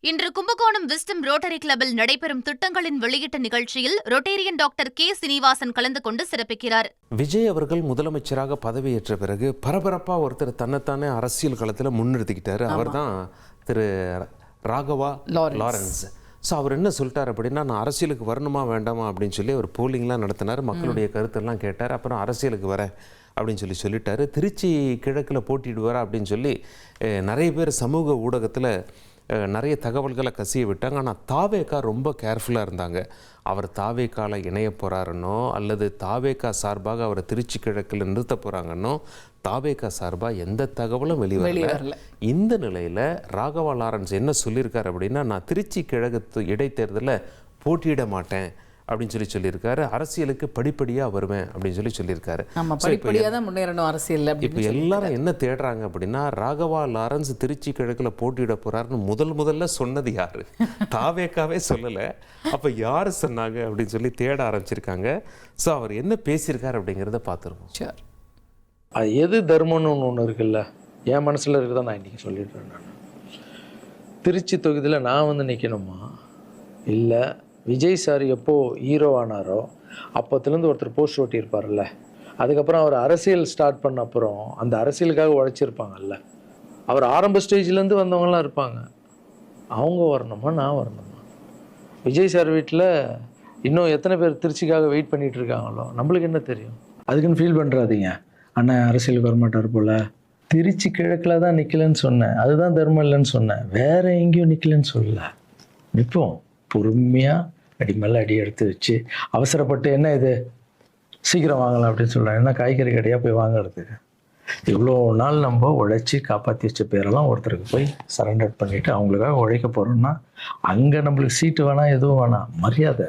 இன்று Kumbakonam wisdom rotary கிளப்பில் நடைபெறும் திட்டங்களின் வெளியிட்ட நிகழ்ச்சியில் ரொட்டேரியன் டாக்டர் கே சீனிவாசன் கலந்து கொண்டு சிறப்பிக்கிறார். விஜய் அவர்கள் முதலமைச்சராக பதவியேற்ற பிறகு பரபரப்பா ஒருத்தர் தன்னைத்தானே அரசியல் களத்தில் முன்னிறுத்திக்கிட்டாரு. அவர் தான் திரு ராகவா லாரன்ஸ். ஸோ அவர் என்ன சொல்லிட்டார் அப்படின்னா, நான் அரசியலுக்கு வரணுமா வேண்டாமா அப்படின்னு சொல்லி ஒரு போலிங்லாம் நடத்தினார். மக்களுடைய கருத்தெல்லாம் கேட்டார். அப்புறம் அரசியலுக்கு வரேன் அப்படின்னு சொல்லிட்டாரு. திருச்சி கிழக்கில் போட்டிடுவாரா அப்படின்னு சொல்லி நிறைய பேர் சமூக ஊடகத்தில் நிறைய தகவல்களை கசிய விட்டாங்க. ஆனால் தாவேகா ரொம்ப கேர்ஃபுல்லாக இருந்தாங்க. அவர் தாவேக்கால இணைய போகிறாருன்னோ அல்லது தாவேகா சார்பாக அவரை திருச்சி கிழக்கில் நிறுத்த போகிறாங்கன்னோ தாவேகா சார்பாக எந்த தகவலும் வெளிவரல. இந்த நிலையில் ராகவா லாரன்ஸ் என்ன சொல்லியிருக்காரு அப்படின்னா, நான் திருச்சி கிழக்கு இடைத்தேர்தலில் போட்டியிட மாட்டேன் அப்படின்னு சொல்லியிருக்காரு. அரசியலுக்கு படிப்படியாக வருவேன் அப்படின்னு சொல்லியிருக்காரு. இப்போ எல்லாரும் என்ன தேடுறாங்க அப்படின்னா, ராகவா லாரன்ஸ் திருச்சி கிழக்கில் போட்டியிட போறாருன்னு முதல்ல சொன்னது யாரு? தாவேக்காவே சொல்லலை. அப்போ யார் சொன்னாங்க அப்படின்னு சொல்லி தேட ஆரம்பிச்சிருக்காங்க. ஸோ அவர் என்ன பேசியிருக்காரு அப்படிங்கிறத பார்த்துருவோம். அது எது தர்மம்னு ஒன்று இருக்குல்ல, என் மனசில் இருக்குதான் நான் இன்றைக்கி சொல்லிடுறேன். நான் திருச்சி தொகுதியில் நான் நிற்கணுமா, இல்லை விஜய் சார் எப்போ ஹீரோ ஆனாரோ அப்போத்துலேருந்து ஒருத்தர் போஸ்ட் ஓட்டியிருப்பார்ல, அதுக்கப்புறம் அவர் அரசியல் ஸ்டார்ட் பண்ண அப்புறம் அந்த அரசியலுக்காக உழைச்சிருப்பாங்கல்ல, அவர் ஆரம்ப ஸ்டேஜ்லேருந்து வந்தவங்களாம் இருப்பாங்க, அவங்க வரணுமா நான் வரணுமா? விஜய் சார் வீட்டில் இன்னும் எத்தனை பேர் திருச்சிக்காக வெயிட் பண்ணிகிட்டு இருக்காங்களோ நம்மளுக்கு என்ன தெரியும்? அதுக்குன்னு ஃபீல் பண்ணுறாதீங்க, அண்ணன் அரசியலுக்கு வரமாட்டார் போல். திருச்சி கிழக்கில் தான் நிற்கலன்னு சொன்னேன், அதுதான் தர்மம் இல்லைன்னு சொன்னேன், வேறு எங்கேயும் நிற்கலன்னு சொல்லலை. நிற்போம் பொறுமையாக, அடி மேலே அடி எடுத்து வச்சு அவசரப்பட்டு என்ன இது சீக்கிரம் வாங்கலாம் அப்படின்னு சொல்கிறேன். என்ன காய்கறி கடையாக போய் வாங்குறதுக்கு? இவ்வளோ நாள் நம்ம உழைச்சி காப்பாற்றி வச்ச பேரெல்லாம் ஒருத்தருக்கு போய் சரண்டர் பண்ணிவிட்டு அவங்களுக்காக உழைக்க போகிறோம்னா அங்கே நம்மளுக்கு சீட்டு வேணாம், எதுவும் வேணாம், மரியாதை.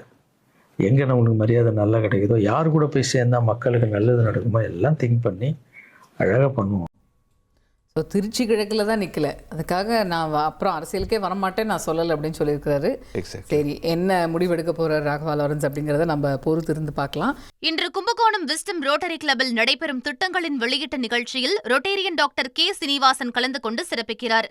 எங்கே நம்மளுக்கு மரியாதை நல்லா கிடைக்குதோ, யார் கூட போய் சேர்ந்தால் மக்களுக்கு நல்லது நடக்குமோ எல்லாம் திங்க் பண்ணி அழகாக பண்ணுவோம். ஸோ திருச்சி கிழக்கில் தான் நிற்கல, அதுக்காக நான் அப்புறம் அரசியலுக்கே வரமாட்டேன் நான் சொல்லலை அப்படின்னு சொல்லியிருக்கிறாரு. சரி, என்ன முடிவெடுக்க போகிறார் ராகவா லாரன்ஸ் அப்படிங்கிறத நம்ம பொறுத்து இருந்து பார்க்கலாம். இன்று கும்பகோணம் விஸ்டம் ரோட்டரி கிளப்பில் நடைபெறும் திட்டங்களின் வெளியிட்ட நிகழ்ச்சியில் ரொட்டேரியன் டாக்டர் கே சீனிவாசன் கலந்து கொண்டு சிறப்பிக்கிறார்.